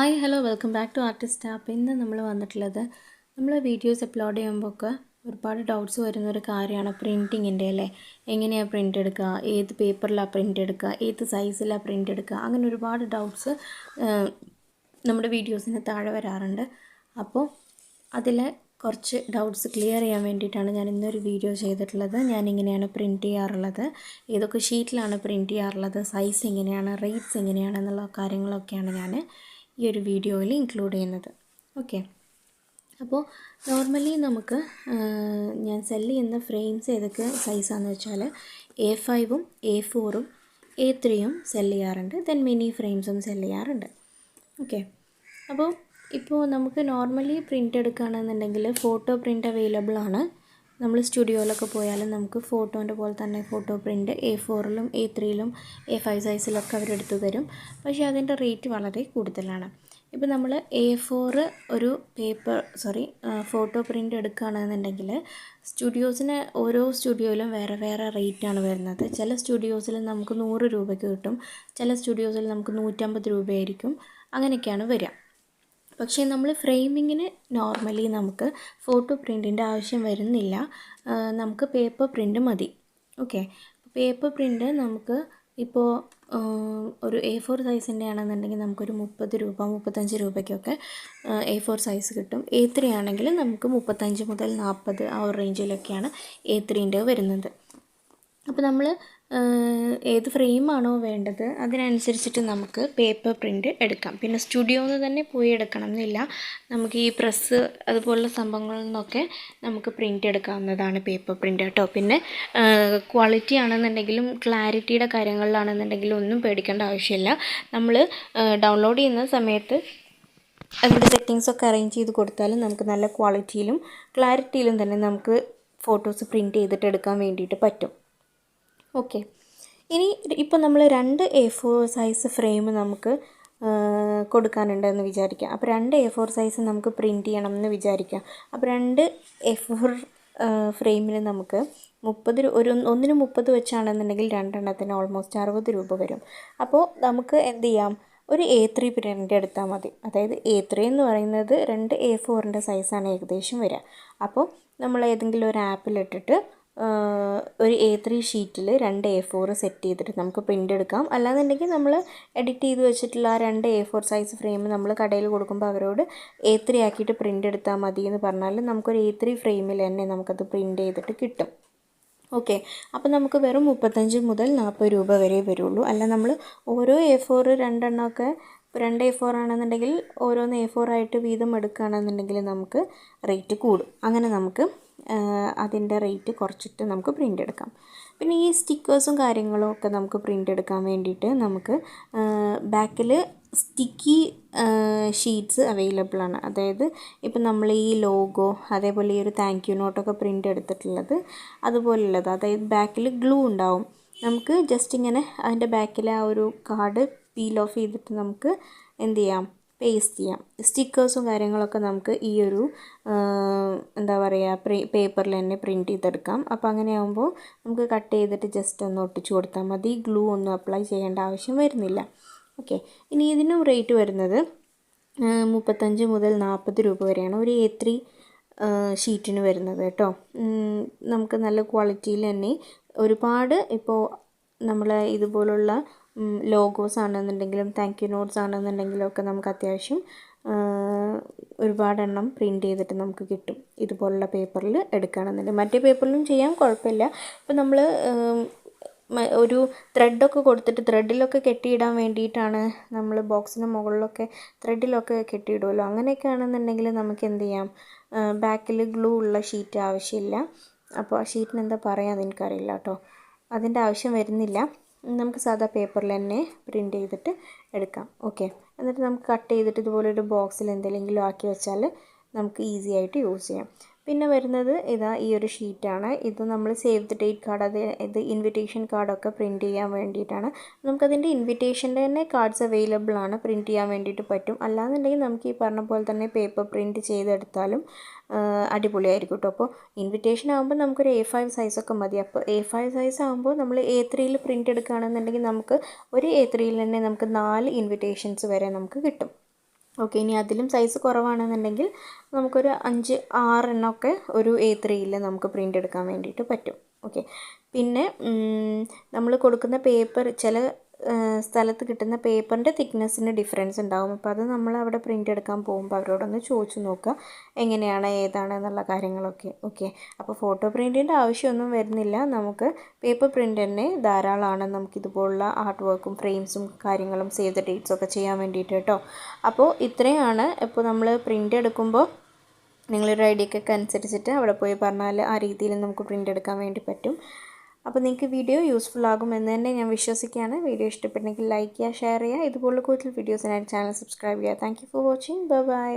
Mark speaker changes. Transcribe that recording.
Speaker 1: Hi hello welcome back to artist app. ഇന്ന് നമ്മൾ വന്നിട്ടുള്ളത് നമ്മൾ വീഡിയോസ് അപ്ലോഡ് ചെയ്യുമ്പോഴൊക്കെ ഒരുപാട് ഡൗട്ട്സ് വരുന്ന ഒരു കാര്യമാണ് പ്രിൻറ്റിങ്ങിൻ്റെ അല്ലേ. എങ്ങനെയാണ് പ്രിൻ്റ് എടുക്കുക, ഏത് പേപ്പറിലാണ് പ്രിൻ്റ് എടുക്കുക, ഏത് സൈസിലാണ് പ്രിൻ്റ് എടുക്കുക, അങ്ങനെ ഒരുപാട് ഡൗട്ട്സ് നമ്മുടെ വീഡിയോസിന് താഴെ വരാറുണ്ട്. അപ്പോൾ അതിലെ കുറച്ച് ഡൗട്ട്സ് ക്ലിയർ ചെയ്യാൻ വേണ്ടിയിട്ടാണ് ഞാൻ ഇന്നൊരു വീഡിയോ ചെയ്തിട്ടുള്ളത്. ഞാനിങ്ങനെയാണ് പ്രിൻറ്റ് ചെയ്യാറുള്ളത്, ഏതൊക്കെ ഷീറ്റിലാണ് പ്രിൻറ്റ് ചെയ്യാറുള്ളത്, സൈസ് എങ്ങനെയാണ്, റേറ്റ്സ് എങ്ങനെയാണെന്നുള്ള കാര്യങ്ങളൊക്കെയാണ് ഞാൻ ഈ ഒരു വീഡിയോയിൽ ഇൻക്ലൂഡ് ചെയ്യുന്നത്. ഓക്കെ, അപ്പോൾ നോർമലി നമുക്ക് ഞാൻ സെല്ല് ചെയ്യുന്ന ഫ്രെയിംസ് ഏതൊക്കെ സൈസാണെന്ന് വെച്ചാൽ A5ഉം A4ഉം A3യും സെല്ല് ചെയ്യാറുണ്ട്. ദെൻ മിനി ഫ്രെയിംസും സെല്ല് ചെയ്യാറുണ്ട്. ഓക്കെ, അപ്പോൾ ഇപ്പോൾ നമുക്ക് നോർമലി പ്രിൻ്റ് എടുക്കുകയാണെന്നുണ്ടെങ്കിൽ ഫോട്ടോ പ്രിൻ്റ് അവൈലബിൾ ആണ്. നമ്മൾ സ്റ്റുഡിയോയിലൊക്കെ പോയാലും നമുക്ക് ഫോട്ടോൻ്റെ പോലെ തന്നെ ഫോട്ടോ പ്രിൻ്റ് A4ലും A3ലും A5 സൈസിലൊക്കെ അവരെടുത്ത് തരും. പക്ഷേ അതിൻ്റെ റേറ്റ് വളരെ കൂടുതലാണ്. ഇപ്പോൾ നമ്മൾ A4 ഒരു ഫോട്ടോ പ്രിൻ്റ് എടുക്കുകയാണെന്നുണ്ടെങ്കിൽ സ്റ്റുഡിയോസിന് ഓരോ സ്റ്റുഡിയോയിലും വേറെ വേറെ റേറ്റാണ് വരുന്നത്. ചില സ്റ്റുഡിയോസിൽ നമുക്ക് 100 രൂപയ്ക്ക് കിട്ടും, ചില സ്റ്റുഡിയോസിൽ നമുക്ക് 150 രൂപയായിരിക്കും, അങ്ങനെയൊക്കെയാണ് വരിക. പക്ഷേ നമ്മൾ ഫ്രെയിമിങ്ങിന് നോർമലി നമുക്ക് ഫോട്ടോ പ്രിൻറ്റിൻ്റെ ആവശ്യം വരുന്നില്ല, നമുക്ക് പേപ്പർ പ്രിൻ്റ് മതി. ഓക്കെ, പേപ്പർ പ്രിൻ്റ് നമുക്ക് ഇപ്പോൾ ഒരു A4 സൈസിൻ്റെ ആണെന്നുണ്ടെങ്കിൽ നമുക്കൊരു 30 രൂപ 35 രൂപയ്ക്കൊക്കെ A4 സൈസ് കിട്ടും. A3 ആണെങ്കിൽ നമുക്ക് 35 മുതൽ 40 ആ ഒരു റേഞ്ചിലൊക്കെയാണ് A3ൻ്റെ വരുന്നത്. അപ്പോൾ നമ്മൾ ഏത് ഫ്രെയിമാണോ വേണ്ടത് അതിനനുസരിച്ചിട്ട് നമുക്ക് പേപ്പർ പ്രിൻ്റ് എടുക്കാം. പിന്നെ സ്റ്റുഡിയോയിൽ നിന്ന് തന്നെ പോയി എടുക്കണം എന്നില്ല, നമുക്ക് ഈ പ്രസ് അതുപോലുള്ള സംഭവങ്ങളിൽ നിന്നൊക്കെ നമുക്ക് പ്രിൻ്റ് എടുക്കാവുന്നതാണ് പേപ്പർ പ്രിൻ്റ് കേട്ടോ. പിന്നെ ക്വാളിറ്റി ആണെന്നുണ്ടെങ്കിലും ക്ലാരിറ്റിയുടെ കാര്യങ്ങളിലാണെന്നുണ്ടെങ്കിലും ഒന്നും പേടിക്കേണ്ട ആവശ്യമില്ല. നമ്മൾ ഡൗൺലോഡ് ചെയ്യുന്ന സമയത്ത് അതിൻ്റെ സെറ്റിങ്സൊക്കെ അറേഞ്ച് ചെയ്ത് കൊടുത്താലും നമുക്ക് നല്ല ക്വാളിറ്റിയിലും ക്ലാരിറ്റിയിലും തന്നെ നമുക്ക് ഫോട്ടോസ് പ്രിൻ്റ് ചെയ്തിട്ട് എടുക്കാൻ വേണ്ടിയിട്ട് പറ്റും. ഓക്കെ, ഇനി ഇപ്പോൾ നമ്മൾ 2 A4 സൈസ് ഫ്രെയിം നമുക്ക് കൊടുക്കാനുണ്ടെന്ന് വിചാരിക്കുക. അപ്പോൾ 2 A4 സൈസ് നമുക്ക് പ്രിൻ്റ് ചെയ്യണം എന്ന് വിചാരിക്കുക. അപ്പോൾ 2 A4 ഫ്രെയിമിന് നമുക്ക് ഒന്നിന് 30 വെച്ചാണെന്നുണ്ടെങ്കിൽ 2 എണ്ണത്തിന് ഓൾമോസ്റ്റ് 60 രൂപ വരും. അപ്പോൾ നമുക്ക് എന്ത് ചെയ്യാം, ഒരു A3 പ്രിൻ്റ് എടുത്താൽ മതി. അതായത് A3 എന്ന് പറയുന്നത് 2 A4ൻ്റെ സൈസാണ് ഏകദേശം വരിക. അപ്പോൾ നമ്മൾ ഏതെങ്കിലും ഒരു ആപ്പിലിട്ടിട്ട് ഒരു A3 ഷീറ്റിൽ 2 A4 സെറ്റ് ചെയ്തിട്ട് നമുക്ക് പ്രിൻ്റ് എടുക്കാം. അല്ലാന്നുണ്ടെങ്കിൽ നമ്മൾ എഡിറ്റ് ചെയ്ത് വെച്ചിട്ടുള്ള ആ 2 A4 സൈസ് ഫ്രെയിം നമ്മൾ കടയിൽ കൊടുക്കുമ്പോൾ അവരോട് A3 ആക്കിയിട്ട് പ്രിൻ്റ് എടുത്താൽ മതി എന്ന് പറഞ്ഞാൽ നമുക്കൊരു A3 ഫ്രെയിമിൽ തന്നെ നമുക്കത് പ്രിൻ്റ് ചെയ്തിട്ട് കിട്ടും. ഓക്കെ, അപ്പോൾ നമുക്ക് വെറും 35 മുതൽ 40 രൂപ വരെ വരുള്ളൂ. അല്ല നമ്മൾ ഓരോ A4 2 A4 ആണെന്നുണ്ടെങ്കിൽ ഓരോന്ന് A4 ആയിട്ട് വീതം എടുക്കുകയാണെന്നുണ്ടെങ്കിൽ നമുക്ക് റേറ്റ് കൂടും. അങ്ങനെ നമുക്ക് അതിൻ്റെ റേറ്റ് കുറച്ചിട്ട് നമുക്ക് പ്രിൻ്റ് എടുക്കാം. പിന്നെ ഈ സ്റ്റിക്കേഴ്സും കാര്യങ്ങളും ഒക്കെ നമുക്ക് പ്രിൻ്റ് എടുക്കാൻ വേണ്ടിയിട്ട് നമുക്ക് ബാക്കിൽ സ്റ്റിക്കി ഷീറ്റ്സ് അവൈലബിൾ ആണ്. അതായത് ഇപ്പം നമ്മൾ ഈ ലോഗോ അതേപോലെ ഈ ഒരു താങ്ക് യു നോട്ടൊക്കെ പ്രിൻ്റ് എടുത്തിട്ടുള്ളത് അതുപോലുള്ളത്, അതായത് ബാക്കിൽ ഗ്ലൂ ഉണ്ടാവും. നമുക്ക് ജസ്റ്റ് ഇങ്ങനെ അതിൻ്റെ ബാക്കിൽ ആ ഒരു കാർഡ് പീൽ ഓഫ് ചെയ്തിട്ട് നമുക്ക് എന്ത് ചെയ്യാം, പേസ്റ്റ് ചെയ്യാം. സ്റ്റിക്കേഴ്സും കാര്യങ്ങളൊക്കെ നമുക്ക് ഈ ഒരു എന്താ പറയുക പേപ്പറിൽ തന്നെ പ്രിൻ്റ് ചെയ്തെടുക്കാം. അപ്പോൾ അങ്ങനെ ആകുമ്പോൾ നമുക്ക് കട്ട് ചെയ്തിട്ട് ജസ്റ്റ് ഒന്ന് ഒട്ടിച്ചു കൊടുത്താൽ മതി, ഗ്ലൂ ഒന്നും അപ്ലൈ ചെയ്യേണ്ട ആവശ്യം വരുന്നില്ല. ഓക്കെ, ഇനി ഇതിനും റേറ്റ് വരുന്നത് 35 മുതൽ 40 രൂപ വരെയാണ് ഒരു A3 ഷീറ്റിന് വരുന്നത് കേട്ടോ. നമുക്ക് നല്ല ക്വാളിറ്റിയിൽ തന്നെ ഒരുപാട് ഇപ്പോൾ നമ്മൾ ഇതുപോലുള്ള ലോഗോസ് ആണെന്നുണ്ടെങ്കിലും താങ്ക് യു നോട്ട്സ് ആണെന്നുണ്ടെങ്കിലും ഒക്കെ നമുക്ക് അത്യാവശ്യം ഒരുപാടെണ്ണം പ്രിൻ്റ് ചെയ്തിട്ട് നമുക്ക് കിട്ടും ഇതുപോലുള്ള പേപ്പറിൽ എടുക്കുകയാണെന്നുണ്ടെങ്കിൽ. മറ്റേ പേപ്പറിലും ചെയ്യാം, കുഴപ്പമില്ല. ഇപ്പോൾ നമ്മൾ ഒരു ത്രെഡൊക്കെ കൊടുത്തിട്ട് ത്രെഡിലൊക്കെ കെട്ടിയിടാൻ വേണ്ടിയിട്ടാണ് നമ്മൾ ബോക്സിന് മുകളിലൊക്കെ ത്രെഡിലൊക്കെ കെട്ടിയിടുമല്ലോ, അങ്ങനെയൊക്കെ ആണെന്നുണ്ടെങ്കിൽ നമുക്ക് എന്ത് ചെയ്യാം, ബാക്കിൽ ഗ്ലൂ ഉള്ള ഷീറ്റ് ആവശ്യമില്ല. അപ്പോൾ ആ ഷീറ്റിന് എന്താ പറയാമെന്ന് എനിക്കറിയില്ല കേട്ടോ, അതിൻ്റെ ആവശ്യം വരുന്നില്ല. നമുക്ക് സാധാ പേപ്പറിൽ തന്നെ പ്രിൻ്റ് ചെയ്തിട്ട് എടുക്കാം. ഓക്കെ, എന്നിട്ട് നമുക്ക് കട്ട് ചെയ്തിട്ട് ഇതുപോലൊരു ബോക്സിൽ എന്തെങ്കിലും ആക്കി വെച്ചാൽ നമുക്ക് ഈസി ആയിട്ട് യൂസ് ചെയ്യാം. പിന്നെ വരുന്നത് ഇതാ ഈ ഒരു ഷീറ്റാണ്. ഇത് നമ്മൾ സേവ് ദ ഡേറ്റ് കാർഡ് ഇത് ഇൻവിറ്റേഷൻ കാർഡൊക്കെ പ്രിൻ്റ് ചെയ്യാൻ വേണ്ടിയിട്ടാണ്. നമുക്കതിൻ്റെ ഇൻവിറ്റേഷൻ്റെ തന്നെ കാർഡ്സ് അവൈലബിൾ ആണ്, പ്രിൻ്റ് ചെയ്യാൻ വേണ്ടിയിട്ട് പറ്റും. അല്ലാന്നുണ്ടെങ്കിൽ നമുക്ക് ഈ പറഞ്ഞ പോലെ തന്നെ പേപ്പർ പ്രിൻ്റ് ചെയ്തെടുത്താലും അടിപൊളിയായിരിക്കും കേട്ടോ. അപ്പോൾ ഇൻവിറ്റേഷൻ ആകുമ്പോൾ നമുക്കൊരു A5 സൈസൊക്കെ മതി. അപ്പോൾ A5 സൈസ് ആകുമ്പോൾ നമ്മൾ A3യിൽ പ്രിൻ്റ് എടുക്കുകയാണെന്നുണ്ടെങ്കിൽ നമുക്ക് ഒരു A3യിൽ തന്നെ നമുക്ക് 4 ഇൻവിറ്റേഷൻസ് വരെ നമുക്ക് കിട്ടും. ഓക്കെ, ഇനി അതിലും സൈസ് കുറവാണെന്നുണ്ടെങ്കിൽ നമുക്കൊരു 5-6 എണ്ണമൊക്കെ ഒരു A3യിൽ നമുക്ക് പ്രിൻ്റ് എടുക്കാൻ വേണ്ടിയിട്ട് പറ്റും. ഓക്കെ, പിന്നെ നമ്മൾ കൊടുക്കുന്ന പേപ്പർ ചില സ്ഥലത്ത് കിട്ടുന്ന പേപ്പറിൻ്റെ തിക്നെസ്സിന് ഡിഫറൻസ് ഉണ്ടാകും. അപ്പോൾ അത് നമ്മൾ അവിടെ പ്രിൻ്റ് എടുക്കാൻ പോകുമ്പോൾ അവരോടൊന്ന് ചോദിച്ചു നോക്കുക എങ്ങനെയാണ് ഏതാണ് എന്നുള്ള കാര്യങ്ങളൊക്കെ. ഓക്കെ, അപ്പോൾ ഫോട്ടോ പ്രിൻറ്റിൻ്റെ ആവശ്യമൊന്നും വരുന്നില്ല, നമുക്ക് പേപ്പർ പ്രിൻ്റ് തന്നെ ധാരാളമാണ് നമുക്കിതുപോലുള്ള ആർട്ട് വർക്കും ഫ്രെയിംസും കാര്യങ്ങളും സേവ് ദ ഡേറ്റ്സും ഒക്കെ ചെയ്യാൻ വേണ്ടിയിട്ട് കേട്ടോ. അപ്പോൾ ഇത്രയാണ്. ഇപ്പോൾ നമ്മൾ പ്രിൻ്റ് എടുക്കുമ്പോൾ നിങ്ങളൊരു ഐഡിയക്കൊക്കെ അനുസരിച്ചിട്ട് അവിടെ പോയി പറഞ്ഞാൽ ആ രീതിയിൽ നമുക്ക് പ്രിൻ്റ് എടുക്കാൻ വേണ്ടി പറ്റും. അപ്പോൾ നിങ്ങൾക്ക് വീഡിയോ യൂസ്ഫുൾ ആകുമെന്ന് തന്നെ ഞാൻ വിശ്വസിക്കുകയാണ്. വീഡിയോ ഇഷ്ടപ്പെട്ടെങ്കിൽ ലൈക്ക് ചെയ്യുക, ഷെയർ ചെയ്യുക. ഇതുപോലുള്ള കൂടുതൽ വീഡിയോസിനായിട്ട് ചാനൽ സബ്സ്ക്രൈബ് ചെയ്യുക. Thank you for watching. Bye bye.